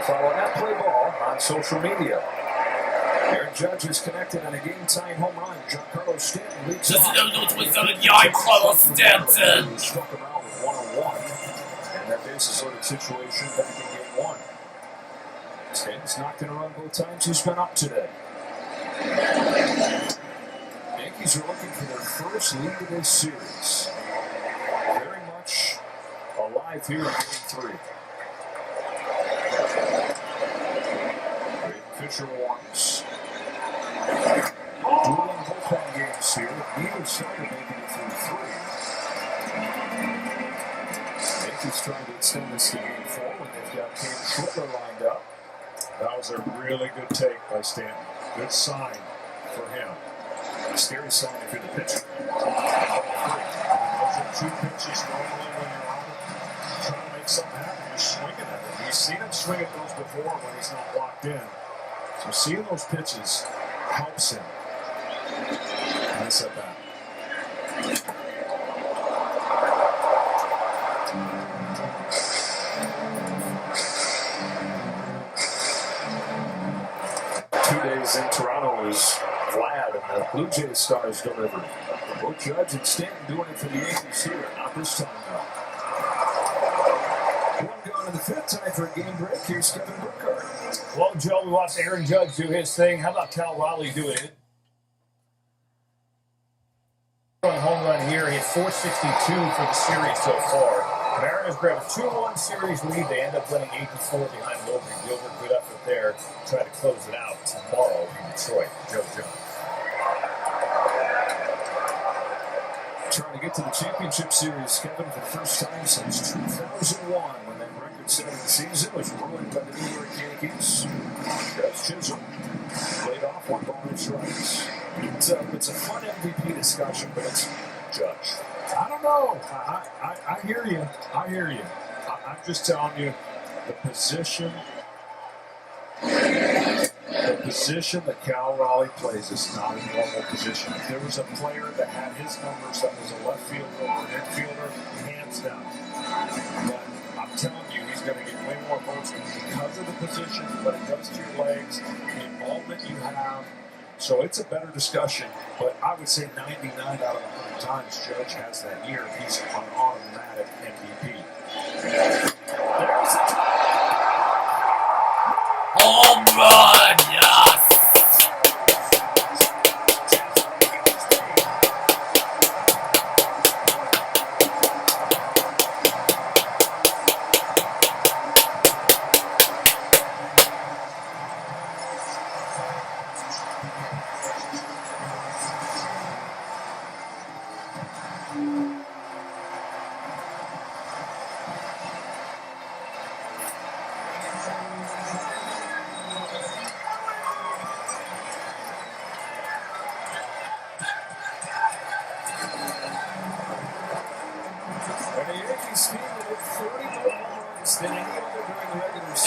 Follow that play ball on social media. Aaron Judge is connected on a game-tying home run. Giancarlo Stanton leads off. Giancarlo Stanton. Struck him out with 101. And that bases loaded situation back in game one. Stanton's not going to run both times he's been up today. Yankees are looking for their first lead of this series. Very much alive here in game three. Fisher warms. Dueling bullpen games here. Neither side making it through three. Yankees trying to extend this to game four when they've got Cam Schwarber lined up. That was a really good take by Stanton. Good sign for him. Scary sign if you're the pitcher. Those are two pitches normally when you're on it, trying to make something happen. You're swinging at it. You've seen him swing at those before when he's not locked in. So seeing those pitches helps him. Nice at bat. In Toronto is Vlad, and the Blue Jays stars delivered. Both Judge and Stanton doing it for the Yankees here. Not this time, though. One gone in the fifth, time for a game break. Here's Kevin Burkhardt. Well, Joe, we watched Aaron Judge do his thing. How about Cal Raleigh doing it? Home run here. He had 462 for the series so far. Mariners grab a 2-1 series lead. They end up winning 8-4 behind Wilbur Gilbert. Good effort there. Try to close it out tomorrow in Detroit. Joe Jones. Trying to get to the championship series, Kevin, for the first time since 2001, when that record-setting season was ruined by the New York Yankees. That's Chisholm. Laid off 1 ball and strikes. It's a fun MVP discussion, but it's Judge. I don't know. I hear you. I hear you. I'm just telling you, the position that Cal Raleigh plays is not a normal position. If there was a player that had his numbers that was a left fielder or an infielder, hands down. But I'm telling you, he's going to get way more votes because of the position, what it does to your legs, the involvement you have. So it's a better discussion, but I would say 99 out of 100 times Judge has that year. He's an automatic MVP. Home run, yes!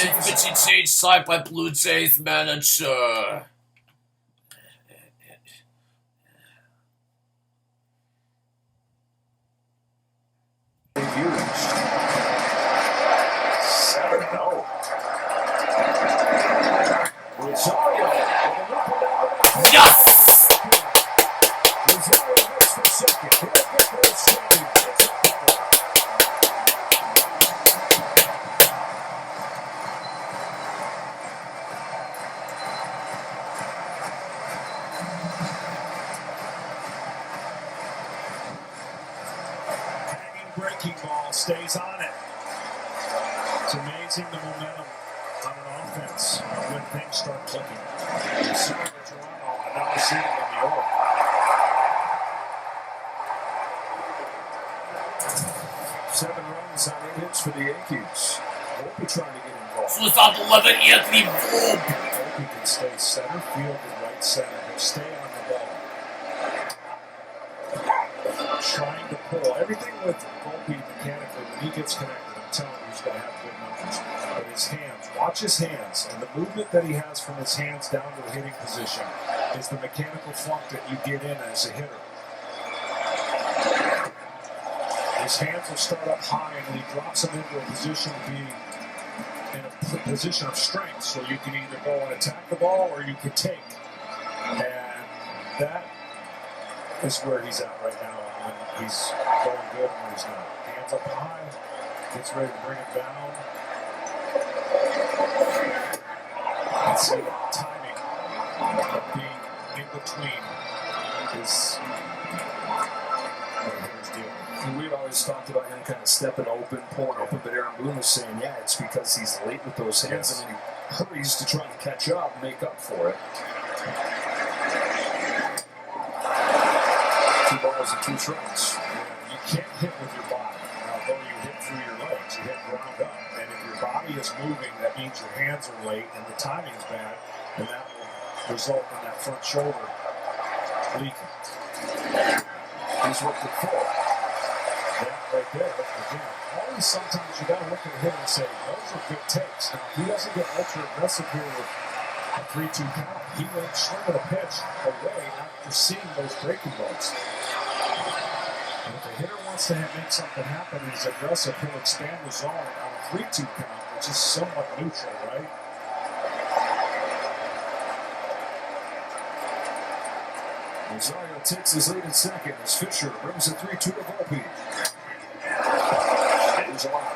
It's been changed side by Blue Jays manager. Yes! Breaking ball stays on it. It's amazing the momentum on an offense when things start clicking. You see it in Toronto, and now we see it in New York. Seven runs on 8 hits for the Yankees. Volpe trying to get involved. So it's on 11, Anthony Volpe. Volpe can stay center field and right center. He'll stay on the ball. Trying to pull. Everything with Volpe mechanically, when he gets connected, I'm telling you he's going to have good numbers. But his hands, watch his hands, and the movement that he has from his hands down to the hitting position is the mechanical funk that you get in as a hitter. His hands will start up high, and when he drops them into a position to be in a position of strength, so you can either go and attack the ball or you can take. And that is where he's at right now. When he's going good and when he's not. Hands up high, gets ready to bring it down. And see that timing of being in between is his deal. And we've always talked about him kind of stepping open, pulling open, but Aaron Boone was saying, yeah, it's because he's late with those hands, and then he hurries to try to catch up, make up for it. 2 balls and 2 strikes. You can't hit with your body. Although you hit through your legs, you hit ground up. And if your body is moving, that means your hands are late and the timing is bad, and that will result in that front shoulder leaking. He's worked it full. That right there, again, always sometimes you got to look at him and say, those are good takes. Now, if he doesn't get ultra aggressive here with a 3-2 count, he won't swing a pitch away after seeing those breaking balls. And if a hitter wants to make something happen and he's aggressive, he'll expand the zone on a 3-2 count, which is somewhat neutral, right? Rosario takes his lead in second as Fisher brings a 3-2 to Volpe. Stays alive.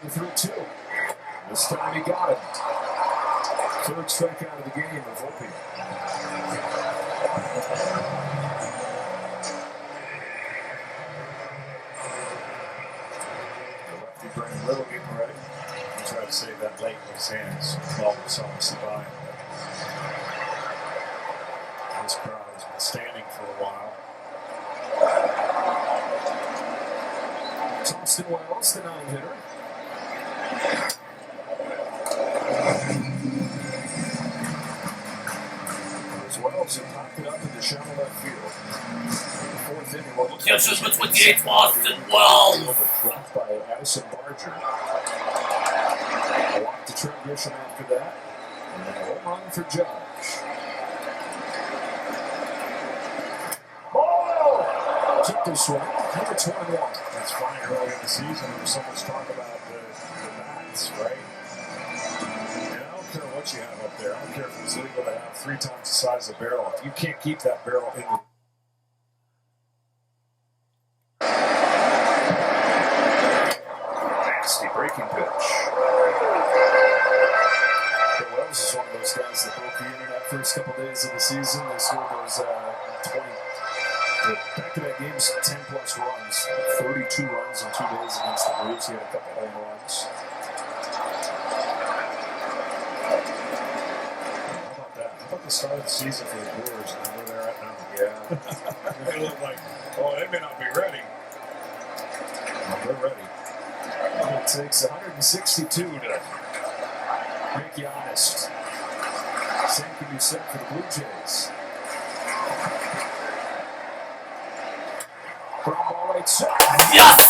Another 3-2. This time he got it. 3rd strikeout of the game of Volpe. The lefty Brandon Little getting ready. He tried to save that late in his hands. Ball was almost by. This crowd has been standing for a while. Austin Wells, the 9-hitter. Wells had popped it up in the shallow left field. The 4th inning, well, Pitches for 28th, Austin Wells. Dropped by Addison Barger. A walk to Trent Grisham after that. And then a home run for Judge. Took this one. Number 21. That's fine early in the season. There was so much talk about the bats, right? And I don't care what you have up there. I don't care if it's legal to have 3 times the size of the barrel. If you can't keep that barrel in the nasty breaking pitch. Bill Wells is one of those guys that broke the internet first couple days of the season. They scored those 20. Back-to-back games, 10-plus runs, 32 runs in 2 days against the Braves. He had a couple home runs. How about that? How about the start of the season for the Brewers and where they're at now? Yeah. They look like, oh, they may not be ready. Well, they're ready. It takes 162 to make you honest. Same can be said for the Blue Jays. Ground ball right side. Yes!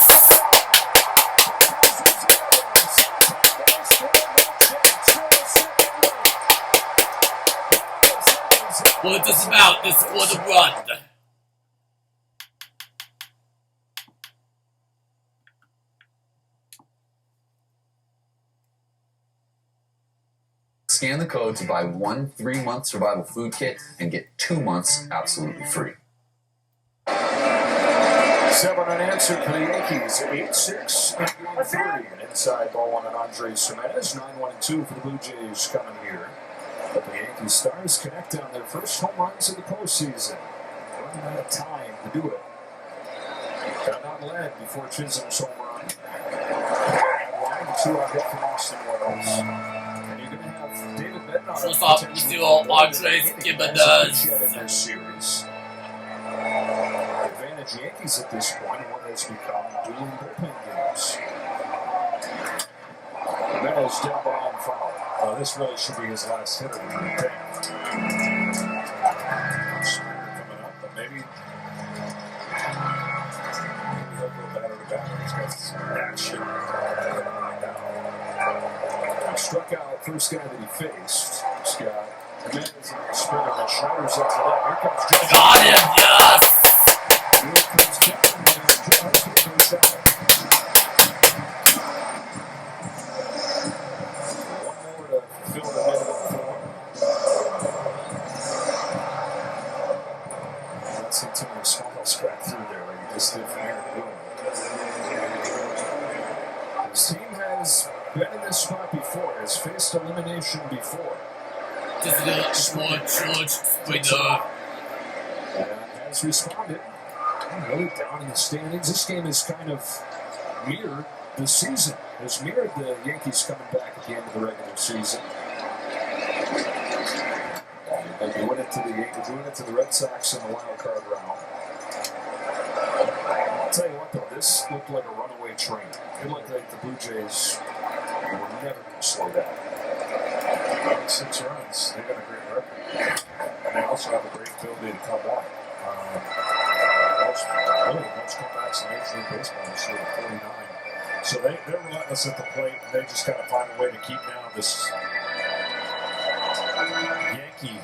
What is this about? This was a run. Scan the code to buy 1 3-month survival food kit and get 2 months absolutely free. 7 unanswered for the Yankees. 8-6 and game 3. An inside ball one on Andres Jimenez. 9-1-2 for the Blue Jays coming here. But the Yankees Stars connect on their first home runs of the postseason. Running out of time to do it. Got on lead before Chisholm's home run. And 2-out hit from Austin Wells. And you're going to have David Bednar. First off, we see all Andres Jimenez. In this series. Advantage Yankees at this point in what has become dueling bullpen games. Jimenez down ball and foul. This really should be his last hitter. I think. Coming up, but maybe he'll go better That's action. He struck out first guy that he faced. Scott. Jimenez in the spinner, and Schneider's up to that. Here comes Jones. Got him, yes! Here comes Kevin, and Jones goes out. One more to fill the middle of the four. Let's see Tony Smalls crack through there like he just did from Aaron Boone. His team has been in this spot before, has faced elimination before. This is a short window. And has responded. Really down in the standings. This game has kind of mirrored the season. Has mirrored the Yankees coming back at the end of the regular season. And doing it to the Yankees, doing it to the Red Sox in the wild card round. I'll tell you what though, this looked like a runaway train. It looked like the Blue Jays were never going to slow down. 6 runs. They got a great record. And they also have a great ability to come back. Most comebacks in Major League Baseball this year, 49. So they're relentless at the plate. They just got to find a way to keep down this Yankee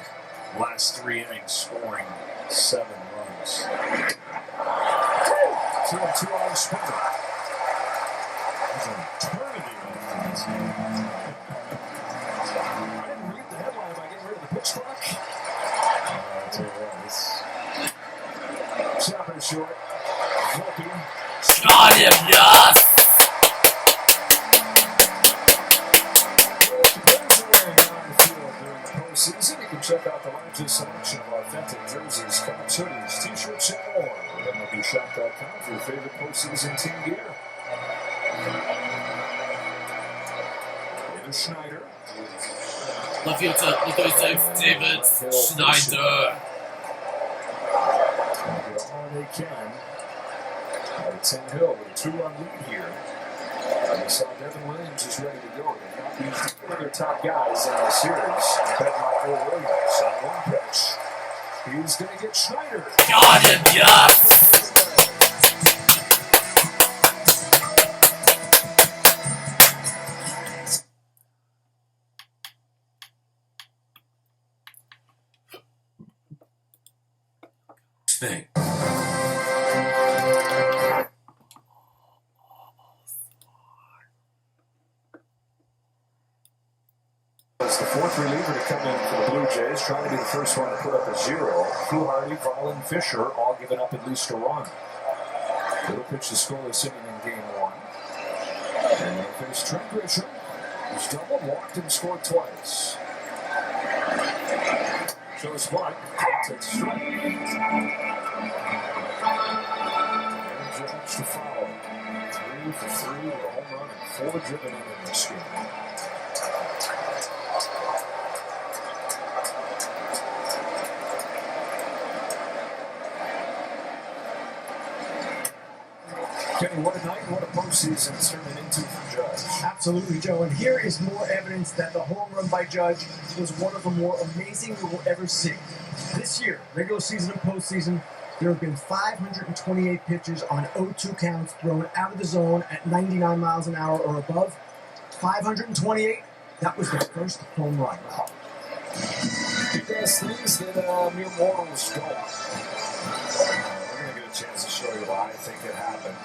last 3 innings scoring 7 runs. 2-2 on the spinner. There's an eternity on this. Pitch clock. I'll tell you what, this Chopper short. Volpe. Got him, yes! During the postseason, you can check out the largest selection of authentic jerseys, cups, hoodies, t-shirts, and more at MLBshop.com for your favorite postseason team gear. David Schneider. Left field to David Schneider. Get all they can. Out of Tim Hill with a 2-run lead here. We saw Devin Williams is ready to go. They've not used two of their top guys in the series. Bedmont Williams on one pitch. He's going to get Schneider. Got him, yes! Thing. It's the fourth reliever to come in for the Blue Jays, trying to be the first one to put up a 0. Fluharty, Varland, Fisher all giving up at least a run. Little pitch to scoreless inning in game 1. And there's Trent Grisham, who's doubled, walked, and scored twice. So it's one. Takes a strike. Aaron Judge to follow. 3 for 3 with a home run and 4 driven in this game. Kenny, what a night, what a postseason it's turning into for Judge. Absolutely, Joe. And here is more evidence that the home run by Judge was one of the more amazing we will ever see. This year, regular season and postseason, there have been 528 pitches on 0-2 counts thrown out of the zone at 99 miles an hour or above. 528, that was the first home run. He does things that mere mortals don't. We're going to get a chance to show you why I think it happened.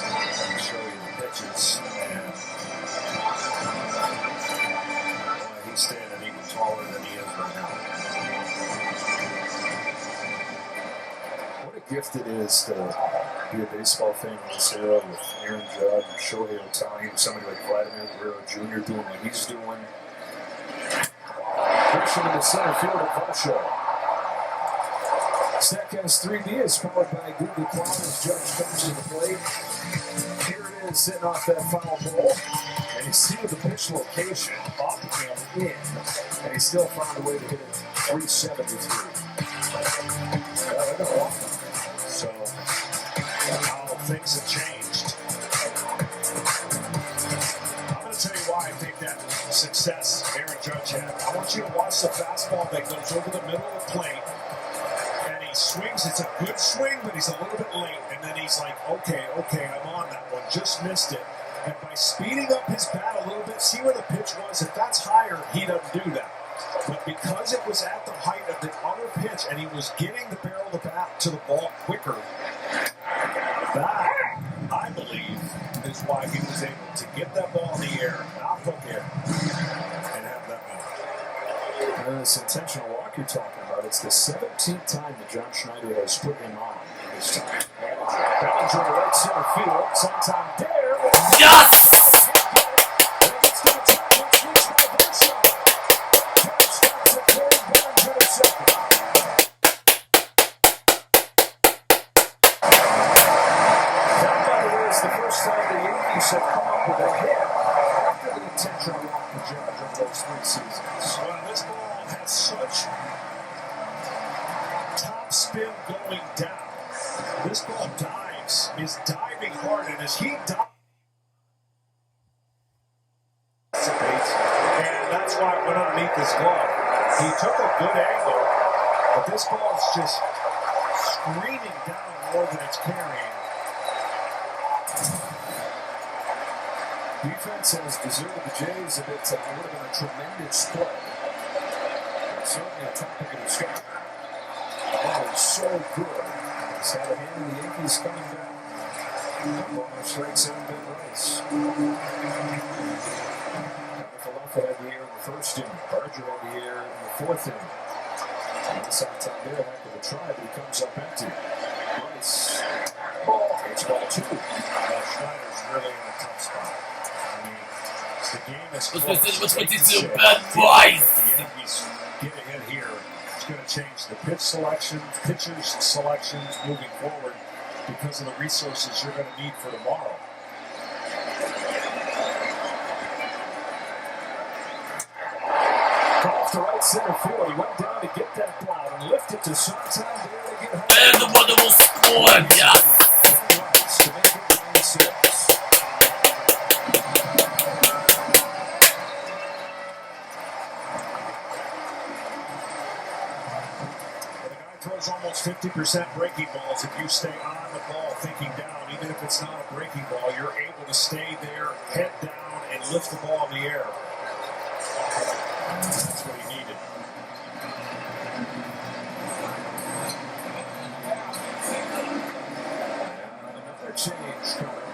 And show you the pitches and why he's standing even taller than he is right now. What a gift it is to be a baseball fan in this era with Aaron Judge, Shohei Ohtani, somebody like Vladimir Guerrero Jr. doing what he's doing. Pushing in the center field of Varsho. Statcast 3D is powered by Google Cloud as Judge comes to the plate. Here it is, sitting off that foul ball. And you see the pitch location, off him, in. And he still found a way to hit it 373. They're going to walk him. So, how things have changed. I'm going to tell you why I think that success Aaron Judge had. I want you to watch the fastball that goes over the middle of the plate. And he swings. It's a good swing, but he's a little bit late. And then he's like, okay, I'm on that one. Just missed it. And by speeding up his bat a little bit, see where the pitch was. If that's higher, he doesn't do that. But because it was at the height of the other pitch and he was getting the barrel of the bat to the ball quicker, that, I believe, is why he was able to get that ball in the air, not hook it, and have that ball. This intentional walk you're talking about, it's the 17th time that John Schneider has put him on this time. Bellinger to right center field, sometime there. Yes! The first time the Yankees have come up with a hit after the intentional walk to Judge of those 3 seasons. Well, this ball has such top spin going down. This ball is diving hard, and as he dives, and that's why it went underneath his glove. He took a good angle, but this ball is just screaming down more than it's carrying. Defense has deserted the Jays a bit. It would have been a tremendous play. It's certainly a topic of discussion. Oh, it's so good. It's had a hand in the Yankees coming back. Ball strikes out Ben Rice. Leffa had the air in the first inning. Barger had the air in the 4th inning. And this time there, heck of a try, but he comes up empty. Rice. Ball. It's ball 2. Schneider's really in a tough spot. The game is close. What's with bad boys? The Yankees get ahead here. It's going to change the pitch selections, pitchers selections moving forward because of the resources you're going to need for tomorrow. Off to right center field. He went down to get that ball and lifted to Santander to get home. And the one that will score, yes! To make it 9-6. Throws almost 50% breaking balls. If you stay on the ball thinking down, even if it's not a breaking ball, you're able to stay there, head down, and lift the ball in the air. That's what he needed. Another change coming.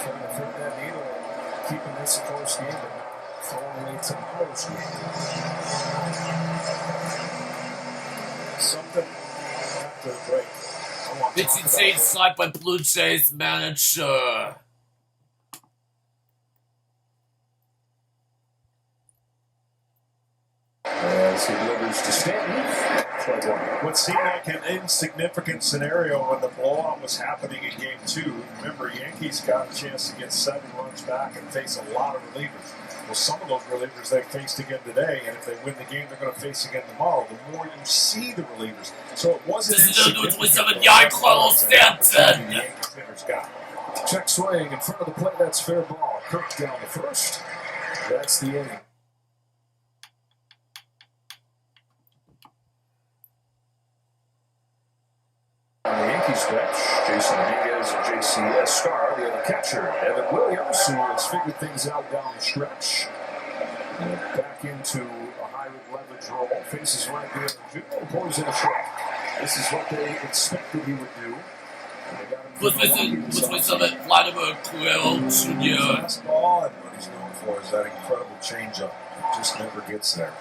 Trying to thread that needle, keeping this a close game, but not throwing away tomorrow's game. Something after the break. It's insane side by Blue Jays manager. As he delivers to Stanton. What seemed like an insignificant scenario when the blowout was happening in Game 2. Remember, Yankees got a chance to get 7 runs back and face a lot of relievers. Well, some of those relievers they faced again today, and if they win the game, they're going to face again tomorrow. The more you see the relievers, so it wasn't. This is the 27-yard Carlos Stanton. The Yankees hitters got. Check swing in front of the plate. That's fair ball. Kirk down the first. That's the inning. On the Yankees bench, Jason Dominguez and J.C. Escar, the other catcher. Evan Williams, who has figured things out down the stretch. And back into a high leverage role. Faces right there. Junior pours in a shot. This is what they expected he would do. What's with Vladimir Guerrero Jr.? Fastball, and what he's known for is that incredible changeup. It just never gets there.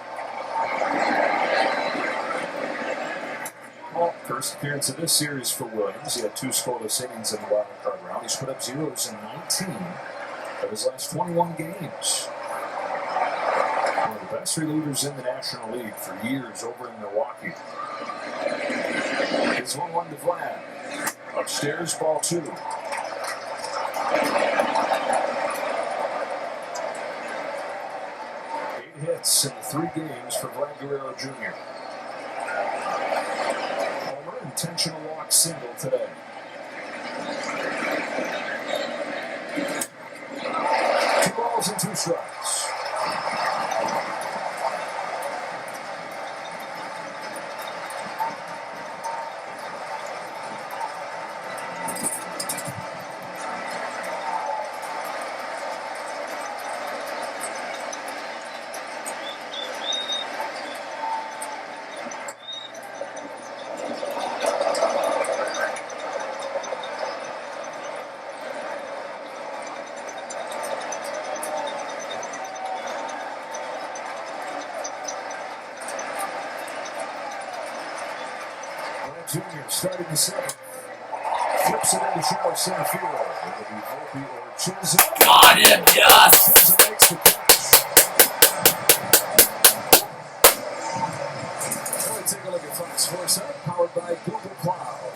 Well, first appearance of this series for Williams. He had 2 scoreless innings in the wild card round. He's put up zeros in 19 of his last 21 games. One of the best relievers in the National League for years over in Milwaukee. Here's 1-1 to Vlad. Upstairs, ball 2. 8 hits in the 3 games for Vlad Guerrero Jr. Homer, intentional walk single today. 2 balls and 2 strikes. Jr. starting the seventh. Flips it into shallow center field. It'll be Volpe or Chisholm. Got him, yes! Chisholm makes the catch. Now we take a look at Fox Sports Hub, powered by Google Cloud.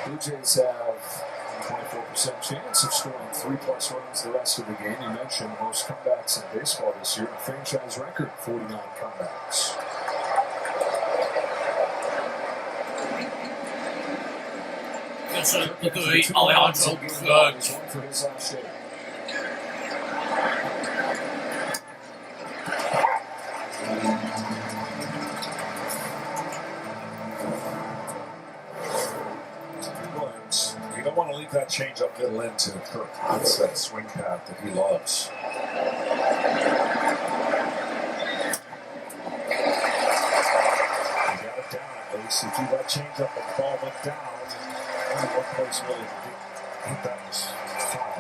Blue Jays have a 24% chance of scoring 3+ runs the rest of the game. You mentioned most comebacks in baseball this year. A franchise record, 49 comebacks. This is the great Alejandro Kirk. He's one for his last shave. Williams, you don't want to leave that changeup middle into Kirk. That's that swing path that he loves. He got it down at least. He threw that changeup and the ball went down. Only one place really to hit that was foul.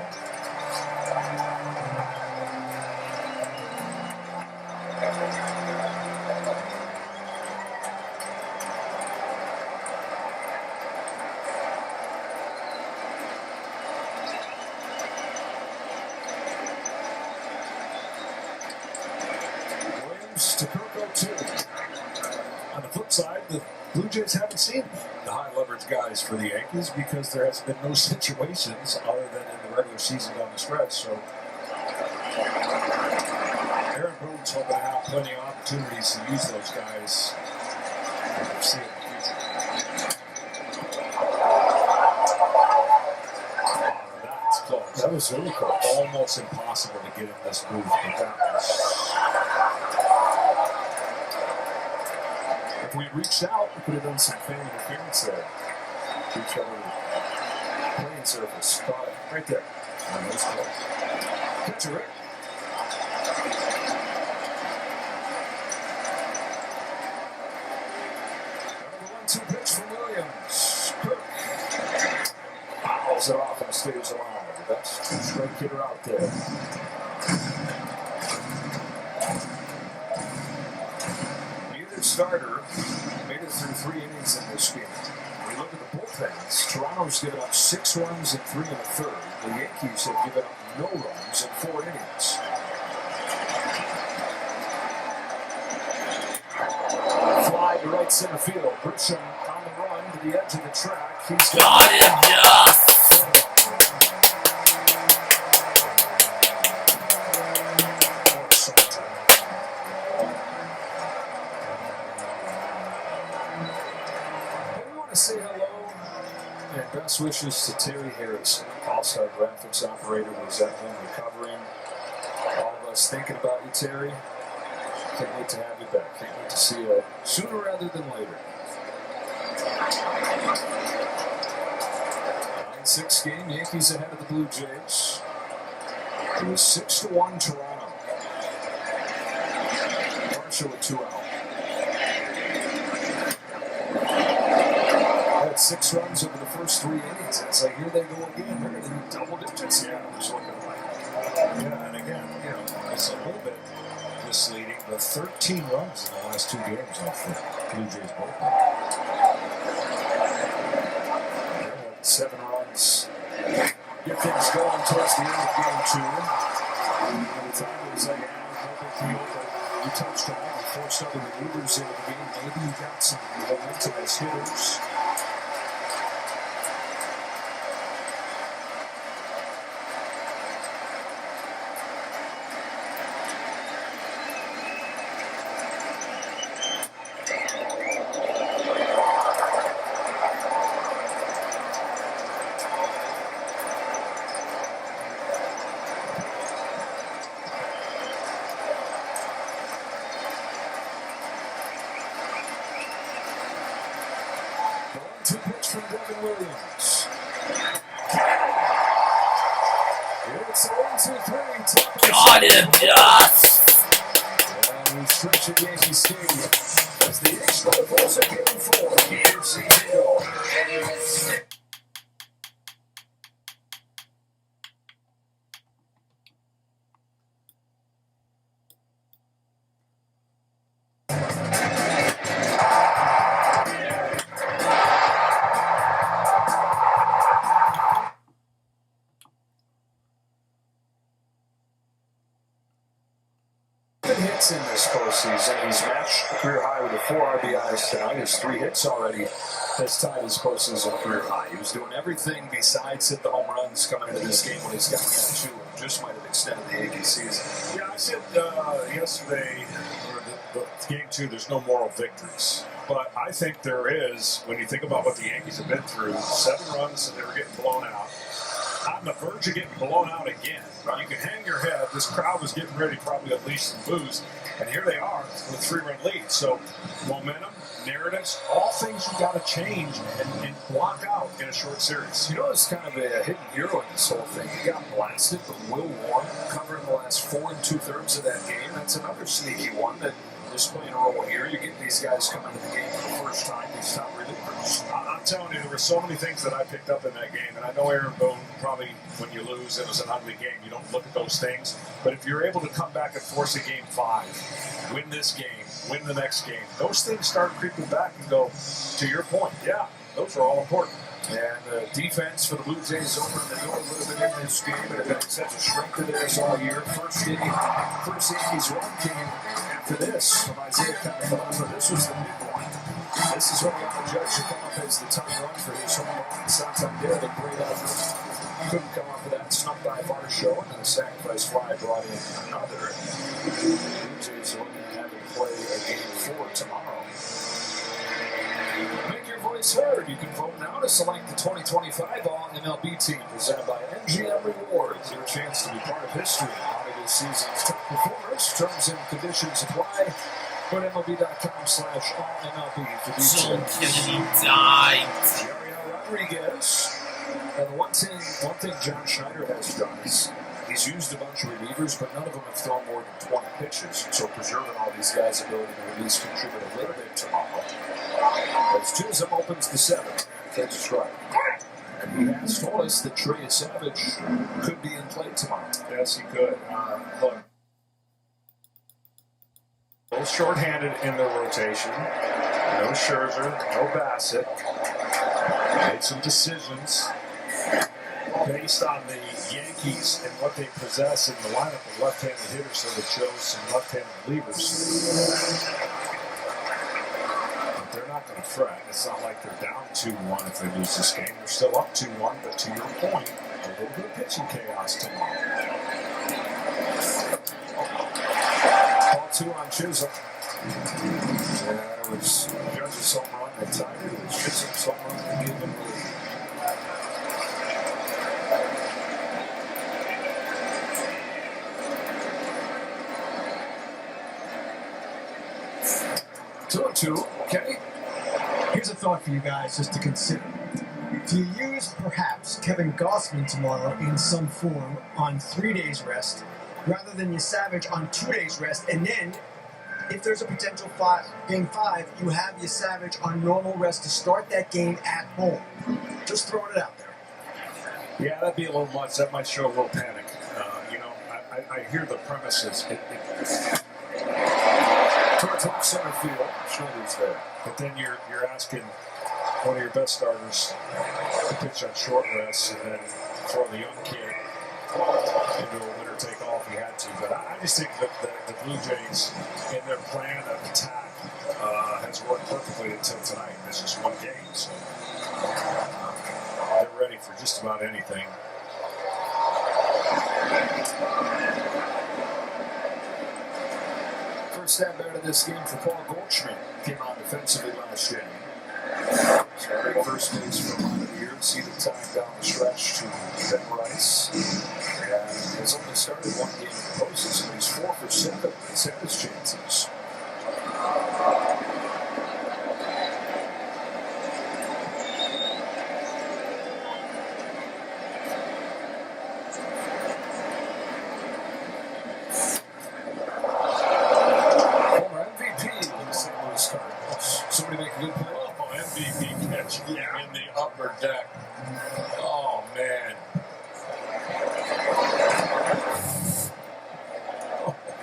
Williams to Kirk 0-2. On the flip side, the Blue Jays haven't seen the high leverage guys for the Yankees because there has been no situations other than in the regular season down the stretch. So Aaron Bone's hoping to have plenty of opportunities to use those guys. We'll see in the future. That's close. That was really close. Almost impossible to get in this booth, but that was. If we reached out, we could have done some fan interference there. Reached over the playing surface. Caught it right there. On those calls. Catcher Rick. Another 1-2 pitch from Williams. Kirk fouls it off and stays alive. That's two strike hitter out there. Starter made it through 3 innings in this game. When you look at the bullpens, Toronto's given up 6 runs in 3 1/3. The Yankees have given up no runs in 4 innings. Fly to right center field. Grisham on the run to the edge of the track. He's Got him, yes! Say hello and best wishes to Terry Harrison, All-Star graphics operator, was at home recovering. All of us thinking about you, Terry. Can't wait to have you back. Can't wait to see you sooner rather than later. 9-6 game, Yankees ahead of the Blue Jays. It was 6-1 Toronto. Marshall with 2 out. 6 runs over the first 3 innings. It's like, here they go again. They're going to do double digits. Yeah, it was looking like. Yeah, and again, it's a little bit misleading, but 13 runs in the last 2 games off the Blue Jays bullpen. 7 runs. Get things going towards the end of game 2. By the time it was like, no big deal, but you touched on it. You forced other relievers into the game. Maybe you got some momentum as hitters. From Devin Williams. It's a 1-2-3. Got him, yes! And we stretch at Yankee Stadium as the Expos are getting 4. Here's the hits in this postseason. He's matched the career high with the 4 RBIs tonight. His 3 hits already has tied his postseason career high. He was doing everything besides hit the home runs coming into this game when he's got 2. Just might have extended the Yankees season. Yeah, I said yesterday, or the game 2, there's no moral victories. But I think there is, when you think about what the Yankees have been through, 7 runs and they were getting blown out. On the verge of getting blown out again. You can hang your head. This crowd was getting ready to probably unleash some booze. And here they are with a 3-run lead. So momentum, narratives, all things you got to change and block out in a short series. You know, it's kind of a hidden hero in this whole thing. He got blasted, but Will Warren covering the last 4 2/3 of that game. That's another sneaky one that is playing a role here. You get these guys coming to the game for the first time, these top relievers. I'm telling you, there were so many things that I picked up in that game. And I know Aaron Boone, probably when you lose, it was an ugly game. You don't look at those things. But if you're able to come back and force a game 5, win this game, win the next game, those things start creeping back and go, to your point, yeah, those are all important. And defense for the Blue Jays opened the door a little bit in this game, and it's been such a strength of theirs all year. First Yankees run came after this from Isaiah Kiner. So this was the big one. This is what we got the Judge to come up as the tying run for his home run. Santander, the great effort. Couldn't come up with that. Snuck by Varsho, and then a sacrifice fly brought in another. The Blue Jays are looking to have him play a game 4 tomorrow. Make your voice heard. You can vote now to select the 2025 All-MLB team presented by MGM Rewards. Your chance to be part of history. Out of this season's top performers. Terms and conditions apply. Go to MLB.com/All-MLB for John details. Kennedy died. Yariel Rodriguez. And one thing John Schneider has done is he's used a bunch of relievers, but none of them have thrown more than 20 pitches. So preserving all these guys' ability to at least contribute a little bit tomorrow. As Chisholm opens the 7th, catches right. And he has told us that Trey Savage could be in play tomorrow. Yes, he could. Look, both shorthanded in their rotation. No Scherzer, no Bassett. Made some decisions based on the Yankees and what they possess in the lineup of left-handed hitters, so they chose some left-handed relievers. But they're not going to fret. It's not like they're down 2-1 if they lose this game. They're still up 2-1, but to your point, a little bit of pitching chaos tomorrow. Ball 2 on Chisholm. Yeah, it was Judge's home run that tied it. It was Chisholm's home run that gave him the lead. Two, Kenny? Here's a thought for you guys just to consider. Do you use perhaps Kevin Gausman tomorrow in some form on 3 days rest rather than your Savage on 2 days rest, and then if there's a potential game 5, you have your Savage on normal rest to start that game at home? Just throwing it out there. Yeah, that'd be a little much. That might show a little panic. I hear the premises. Towards left center field, Schneider's there. But then you're asking one of your best starters to pitch on short rest and then throw the young kid into a winner take all if he had to. But I just think that the Blue Jays in their plan of attack has worked perfectly until tonight. This is one game, so they're ready for just about anything. First at bat of this game for Paul Goldschmidt. Came on defensively last game. Started first base for a lot of years. See the time down the stretch to Ben Rice. And has only started one game in the postseason. He's 4 for 7. He's had his chances. In the upper deck. Oh, man.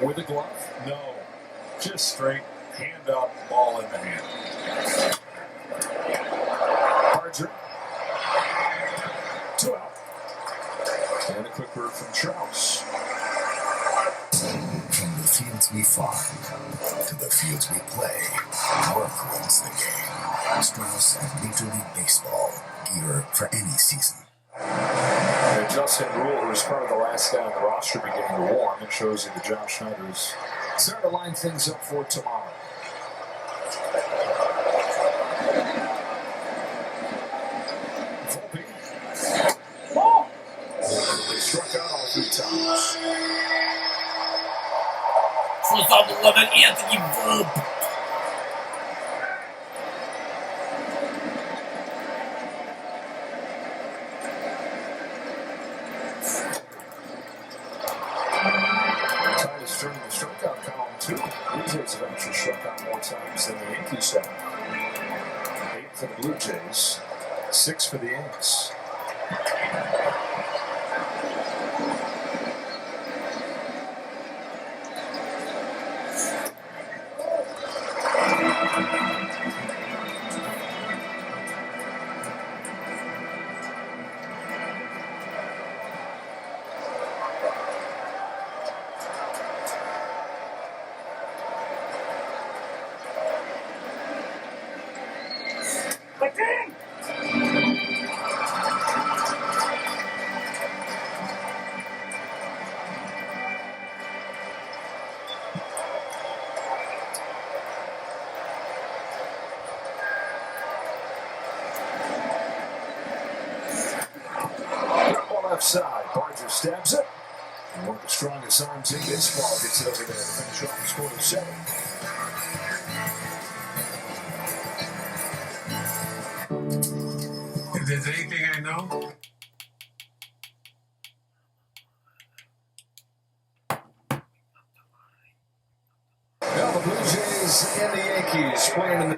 With a glove? No. Just straight, hand up, ball in the hand. Archer. 2 out. And a quick word from Strauss. From the TNT we farm to the fields we play, work wins the game. Strauss and Major League Baseball, gear for any season. And Justin Rule, who was part of the last guy on the roster, beginning to warm. It shows you that John Schneider's starting to line things up for tomorrow. Volpe. Ball. They struck out all 3 times. Shortstop 11, Anthony Volpe. Tigers turning the strikeout column too. Blue Jays have actually struck out more times than the Yankees have. 8 for the Blue Jays, 6 for the Yankees. Left side, Barger stabs it. And one of the strongest arms in baseball gets it over there to finish off the score of 7. If there's anything I know, Now the Blue Jays and the Yankees playing in the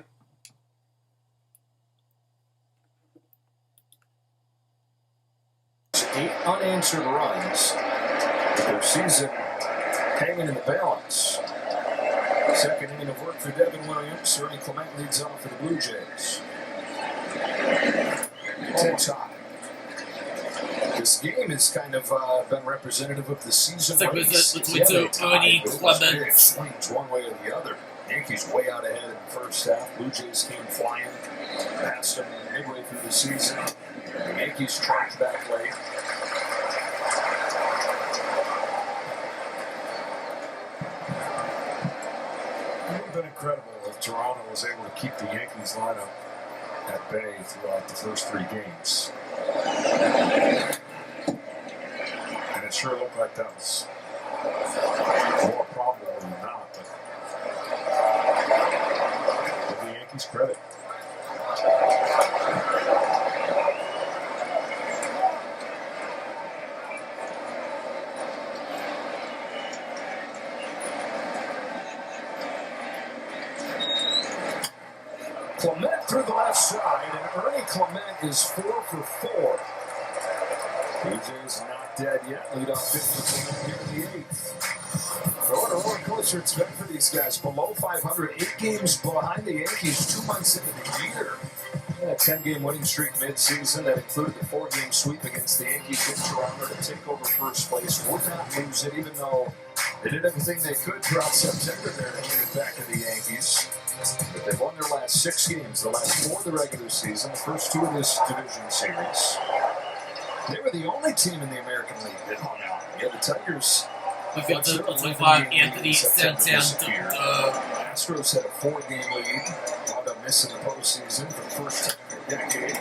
8 unanswered runs with their season hanging in the balance. Second inning of work for Devin Williams. Ernie Clement leads off for the Blue Jays. Takes high. This game has kind of been representative of the season. Let's wait till Ernie Clement. Swings one way or the other. Yankees way out ahead in the first half. Blue Jays came flying past them midway through the season. The Yankees tracked back late. It would have been incredible if Toronto was able to keep the Yankees lineup at bay throughout the first 3 games. And it sure looked like that was more probable than not. But give the Yankees credit. Clement through the left side, and Ernie Clement is 4 for 4. Blue Jays not dead yet. Lead off 50 here in the 8th. What a roller coaster it's been for these guys. Below 500, 8 games behind the Yankees, 2 months into the year. A 10-game winning streak mid-season that included the 4-game sweep against the Yankees in Toronto to take over first place. Would not lose it, even though they did everything they could throughout September there to get it back to the Yankees. But they've won their last 6 games, the last 4 of the regular season, the first 2 of this division series. They were the only team in the American League that hung out. Yeah, the Tigers. We got the 25 Anthony Santander. Astros had a 4-game lead. Wound up missing the postseason for the first time in a decade.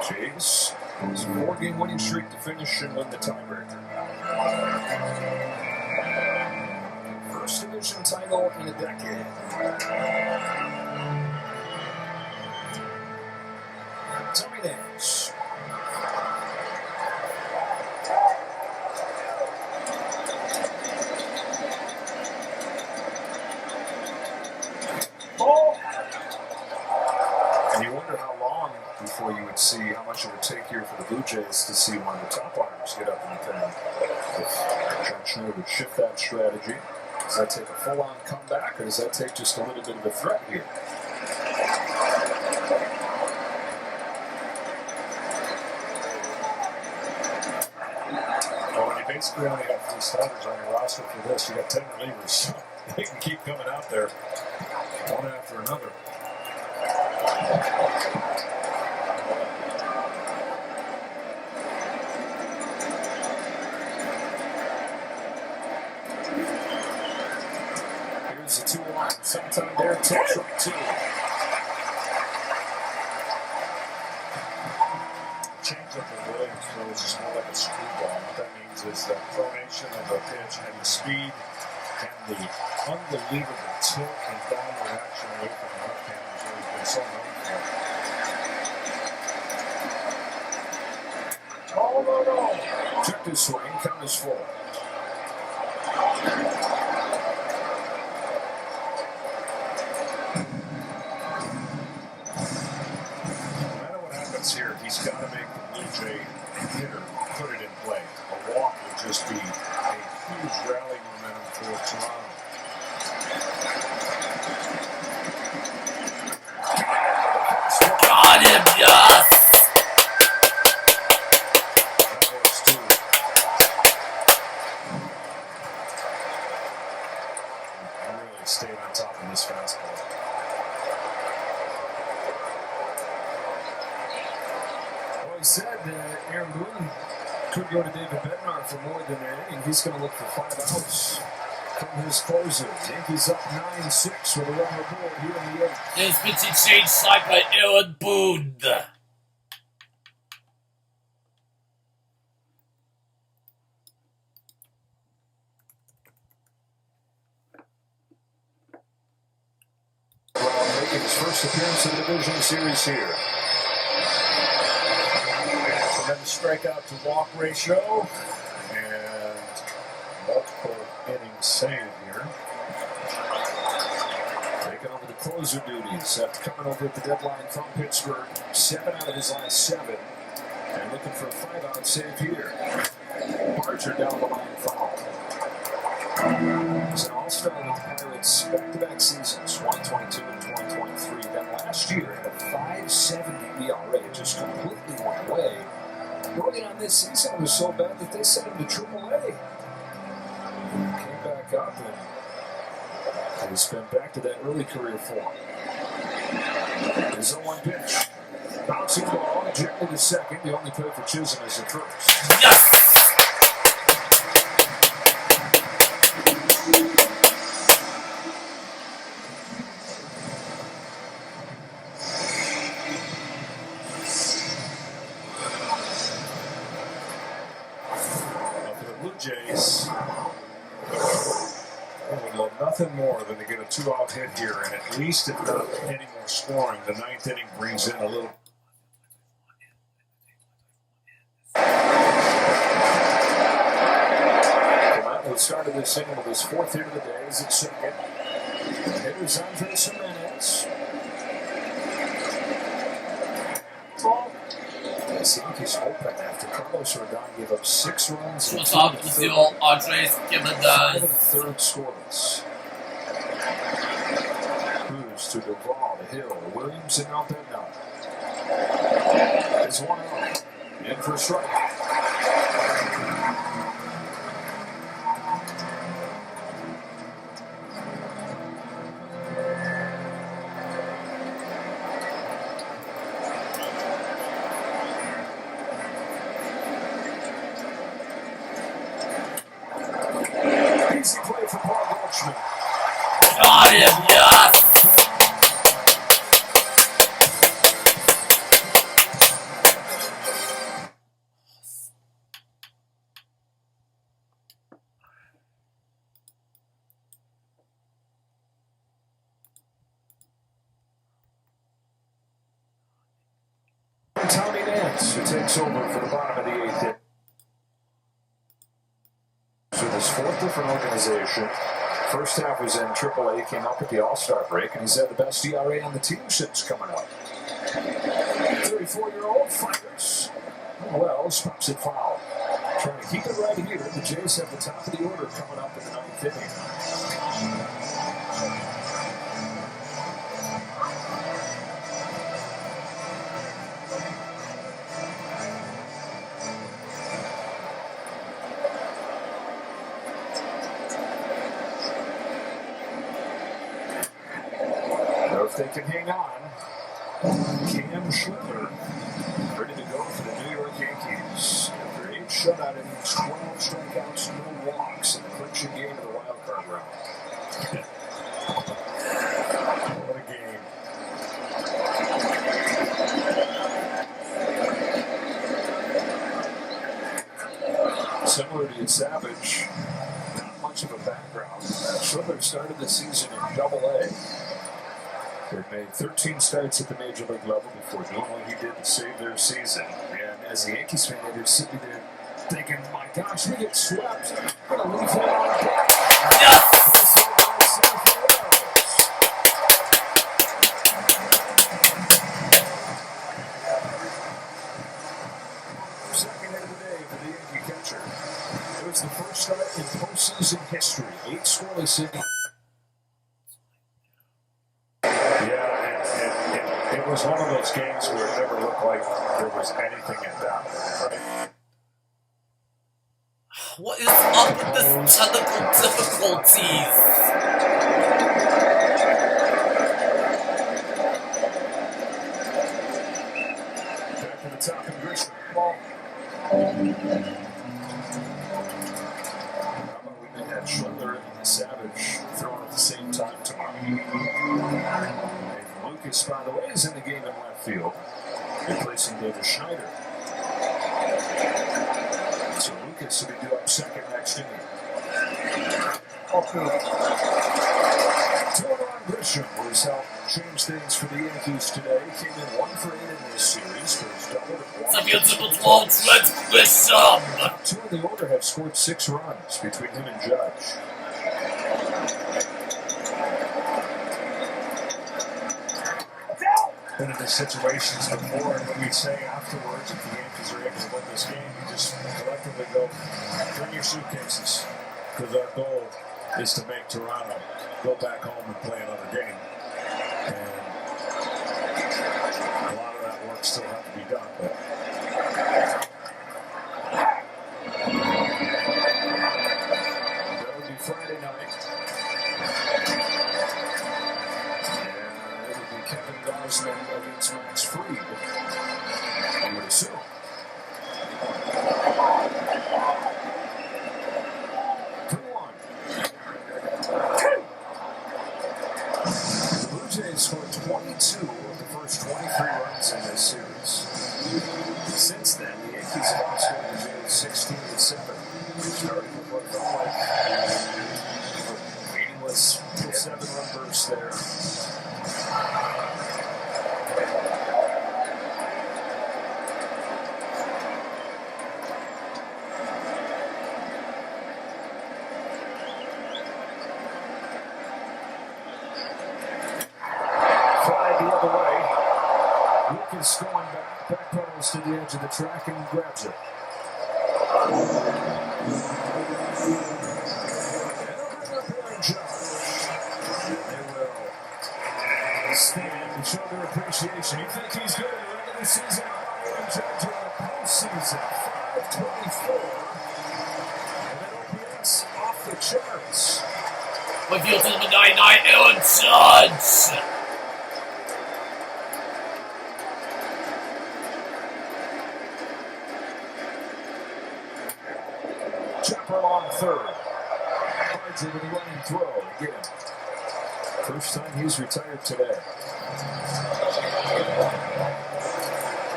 Jays, it was a 4-game winning streak to finish and win the tiebreaker. First division title in a decade. Tommy Nance. And you wonder how long before you would see how much it would take here for the Blue Jays to see one of the top arms get up in the pen. If John Schneider would shift that strategy, does that take a full-on comeback, or does that take just a little bit of a threat here? basically only have 3 starters on your roster for this. You got 10 relievers, so they can keep coming out there one after another. Here's the 2-1. Sometime there, touch right 2. Change up the Williams throws is more like a screwball. What that means is the pronation of the pitch and the speed and the unbelievable tilt and downward action away from the left-handers that has been so known for. Oh, no. Took this swing, count is 4. Here, he's got to make the Blue Jay hitter put it in play. A walk would just be a huge rally momentum for Toronto. Got him, yes! That works too. I really stayed on top of this fastball. He said Aaron Boone could go to David Bednar for more than an inning. He's going to look for 5 outs from his closer. Yankees up 9-6 with a runner aboard here in the 8th. There's pitching change side by Aaron Boone. Well, making his first appearance in the division series here. Tremendous strikeout to walk ratio and multiple innings saved here. Taking over the closer duties after coming over at the deadline from Pittsburgh. 7 out of his last 7. And looking for a 5-out save here. Barger down the line foul. He's an all-star with the Pirates back-to-back seasons, 2022 and 2023. Then last year had a 5.70 ERA. It just completely went away. Early on this season, it was so bad that they sent him to AAA. Came back up and he's been back to that early career form. His 0-1 pitch. Bouncing ball, gently to second. The only play for Chisholm is at first. Yes! Jays, I would love nothing more than to get a 2-out hit here, and at least if not any more scoring, the 9th inning brings in a little. Clemente started this inning with his 4th hit of the day. He's at second. Here's Andres Jimenez. Ball. The Yankees open after Carlos Rodon gave up 6 runs. What's up with the old Andres Jimenez? 3rd scoreless. Cruz to Duvall, to Hill, Williams, and now Bednar. It's 1-0. In for a strike. Easy play for Paul Goldschmidt. Got him, yes! Tommy Nance, who takes over for the bottom of the 8th inning. With his 4th different organization. First half was in AAA, came up at the All-Star break, and he's had the best ERA on the team since coming up. 34-year-old fighters. Wells pops it foul. Trying to keep it right here. The Jays have the top of the order coming up in the 9th inning. they can hang on. Cam Schindler ready to go for the New York Yankees. After 8 shutout innings, 12 strikeouts, no walks in the clinching game of the wild card round. What a game. Similar to Savage, not much of a background. Schindler started the season in Double-A. They've made 13 starts at the major league level before doing what he did to save their season. And as a Yankees fan, they're sitting there thinking, my gosh, we get swept. We're going to leave him on. Second hit of the day for the Yankee catcher. It was the first start in postseason history. 8 scoreless innings. It was one of those games where it never looked like there was anything at that point, right? What is up with this technical difficulties? Back to the top and Grisham. Ball. How about we had Schindler and Savage thrown at the same time tomorrow? Lucas, by the way, is in the game in left field, replacing David Schneider. So Lucas will be due up second next inning. Tillman Grisham was helped change things for the Yankees today. Came in 1 for 8 in this series for his double. Grisham! 2 in the order have scored 6 runs between him and Judge. Been in these situations before, and what we say afterwards, if the Yankees are able to win this game, you just collectively go, bring your suitcases, because our goal is to make Toronto go back home and play another game. And a lot of that work still has to be done, but that would be Friday night. Kevin Gosman against Max Fried, I would assume. The Blue Jays scored 22 of the first 23 runs in this series. Since then, the Yankees have outscored the Jays 16-7. Starting with what felt like a meaningless 7-run burst there. Lucas going back pedals to the edge of the track and grabs it. And they will stand and show their appreciation. You think he's good in the regular season? Aaron Judge in the postseason, 524. And then OPS off the charts. With field to number 99, Aaron Judge! Chopper on third. Cards it with a running throw again. First time he's retired today.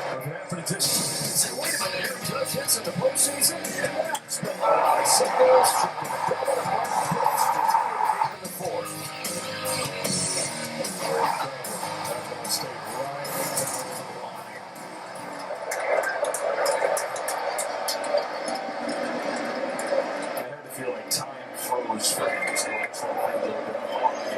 What happened to this? Say, wait a minute, Aaron Judge hits in the postseason? Yeah, it's been singles, triple, double, and 1 pitch to tie the game in the fourth. That ball stayed right down the line. Feel like time froze for him as he watched that thing go down the line.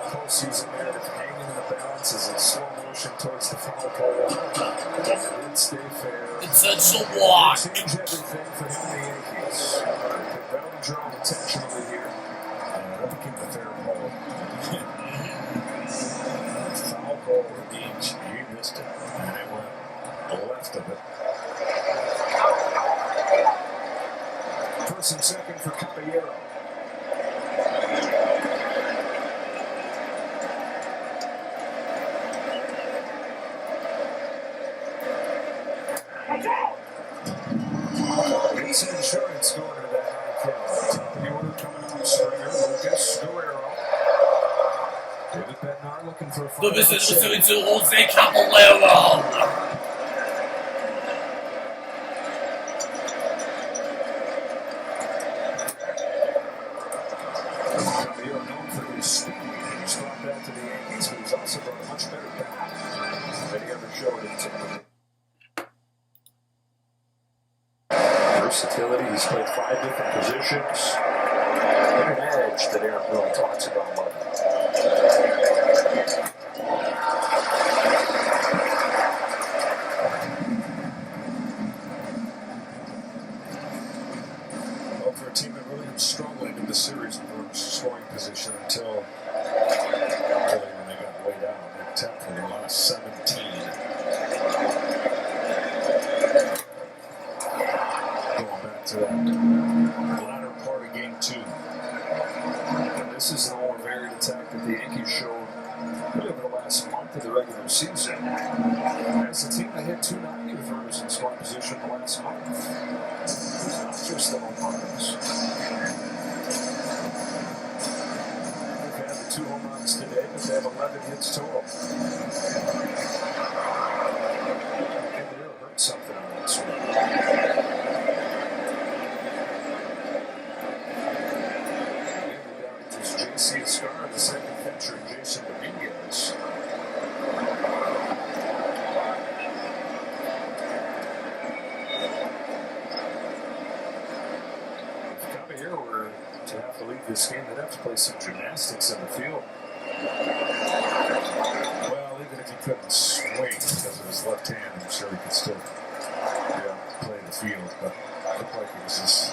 Postseason there, hanging in the balance as in slow motion towards the foul pole. It did stay fair. Intentional block. Change everything for him and the Yankees. They barely drawn intentionally here. That became the fair pole. Foul pole each. He missed it. And it went left of it. First and second for Caballero. some insurance going into that ninth inning. Top of the order coming up. Springer, Lucas, Guerrero. David Bednar looking for a final Du bist out save. interessiert in Jose Caballero. Caballero known for his speed. He's brought that to the Yankees, but he's also brought a much better bat than he ever showed in Tampa. Versatility. He's played 5 different positions. And an edge that Aaron Boone talks about loving. Well, for a team that really been struggling in the series in scoring position until really when they got way down. They're 10th for their last 17. Going back to that latter part of game 2. And this is the more varied attack that the Yankees showed really over the last month of the regular season. As a team that hit 290 with runners in scoring position the last month. It's not just the home runs. They've had the 2 home runs today, but they have 11 hits total. And they really hurt something on this one. J.C. Scar, the second catcher, Jason Dominguez. If Caballero were to have to leave this game, they'd have to play some gymnastics in the field. Well, even if he couldn't swing because of his left hand, I'm sure he could still play the field. But it looked like it was his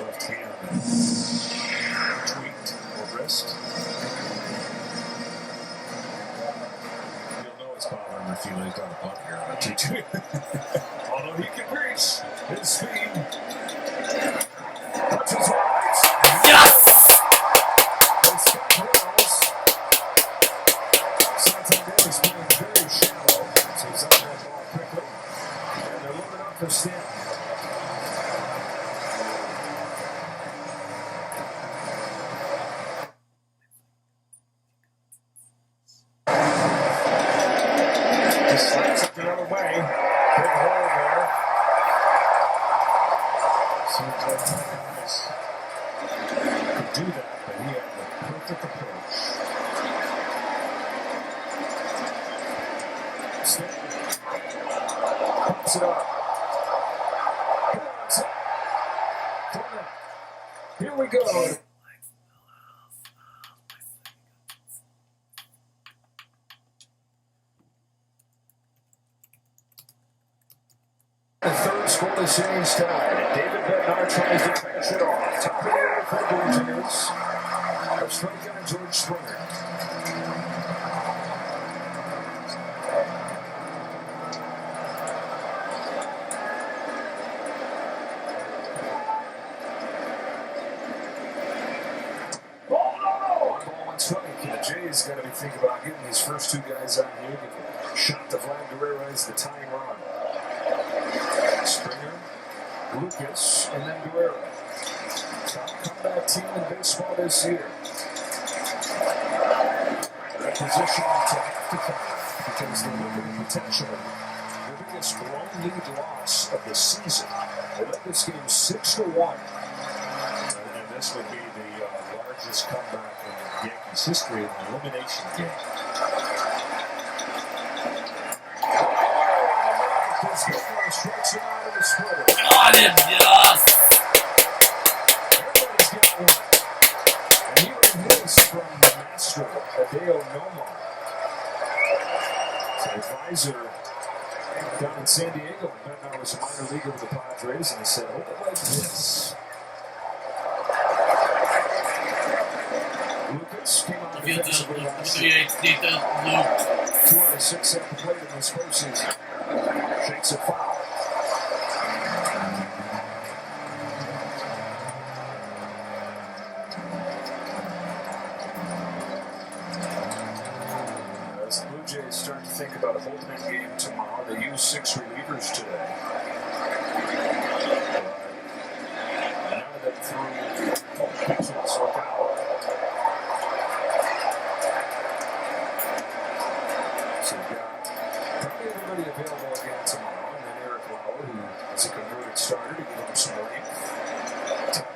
left hand that tweaked or wrist. You'll know it's bothering him if he lays down a bunt here on a 2-2. Although he can reach his speed. Touches right. Yes! And Scott Hales. Santander is playing very shallow, so he's up that ball quickly. And they're loading up for Stanton. Just slams it the other way. Big hole there. Seems like Ty Guys could do that, but he had the perfect approach. Stanton pops it up. Here we go. The third scoreless series tied. David Bednar tries to finish it off. Top of the order for the Blue Jays. A strikeout on George Springer. One ball, one strike. And the Jays got to be thinking about getting these first 2 guys out here. Give a shot to Vlad Guerrero as the tying run. Springer, Lucas, and then Guerrero. Top comeback team in baseball this year. They're in position to have to come back because they're looking at potentially the biggest blown lead loss of the season. They led this game 6-1. And this would be the largest comeback in Yankees history in an elimination game. Strikes him out of the splitter. Got him, yes! Everybody's got one. And he ran his from the master, Hideo Nomo. It's an advisor down in San Diego. Bednar was a minor leaguer with the Padres, and he said, hold it like this. Lucas came out defensively last year. 2 out of 6 at the plate in this postseason. Shakes it foul. As the Blue Jays start to think about a bullpen game tomorrow, they use 6 relievers today.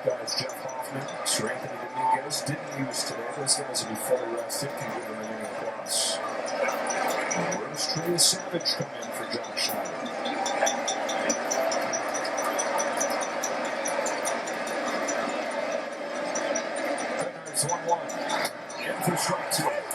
guys, Jeff Hoffman, Sir Anthony Dominguez, didn't use today. Those guys will be fully rested, can give them an inning plus. Rose Trey Savage come in for John Schneider. It's 1-1. In for strike two.